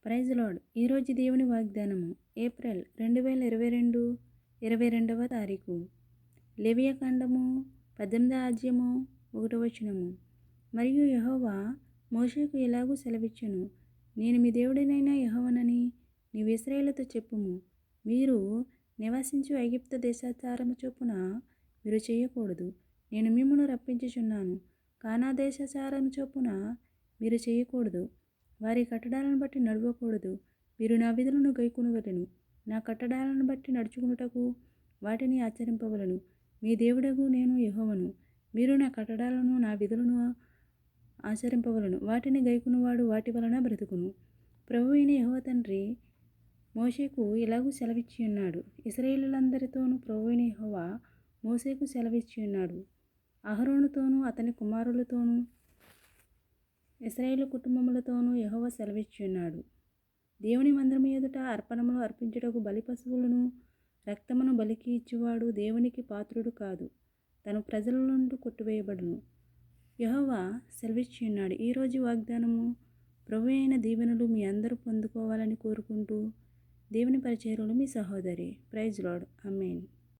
Praise lord. ఈరోజు దేవుని వాగ్దానము ఏప్రిల్ 2022 22వ తారీఖు. లేవియాకాండము 18వ అధ్యాయము 1వ వచనము. మరియు యెహోవా మోషేకు ఇలాగూ సెలవిచ్చెను, నేను మీ దేవుడినైన యెహోవానని నీవు ఇశ్రాయేలుతో చెప్పుము. మీరు నివసించు ఐగుప్తు దేశాచారము చొప్పున మీరు చేయకూడదు. నేను మిమ్మును రప్పించుచున్నాను. కానా దేశాచారము చొప్పున మీరు చేయకూడదు. వారి కట్టడాలను బట్టి నడవకూడదు. మీరు నా విధులను గైకొనవలెను. నా కట్టడాలను బట్టి నడుచుకున్నటకు వాటిని ఆచరింపవలను. మీ దేవుడగు నేను యెహోవాను. మీరు నా కట్టడాలను నా విధులను ఆచరింపవలను. వాటిని గైకొనువాడు వాటి వలన బ్రతుకును. ప్రభువైన యెహోవా తండ్రి మోషేకు ఇలాగూ సెలవిచ్చి ఉన్నాడు. ఇశ్రాయేలీయులందరితోనూ ప్రభువైన యెహోవా మోషేకు సెలవిచ్చి ఉన్నాడు. అహరోనుతోనూ అతని కుమారులతోనూ ఇశ్రాయేలు కుటుంబములతోనూ యెహోవా సెలవిచ్చి ఉన్నాడు. దేవుని మందిరము ఎదుట అర్పణములు అర్పించుటకు బలి పశువులను రక్తమును బలికి ఇచ్చువాడు దేవునికి పాత్రుడు కాదు. తన ప్రజల నుండి కొట్టివేయబడును. యెహోవా సెలవిచ్చి ఉన్నాడు. ఈరోజు వాగ్దానము ప్రభు అయిన దీవెనలు మీ అందరూ పొందుకోవాలని కోరుకుంటూ దేవుని పరిచర్యలు మీ సహోదరి. Praise Lord. ఆమేన్.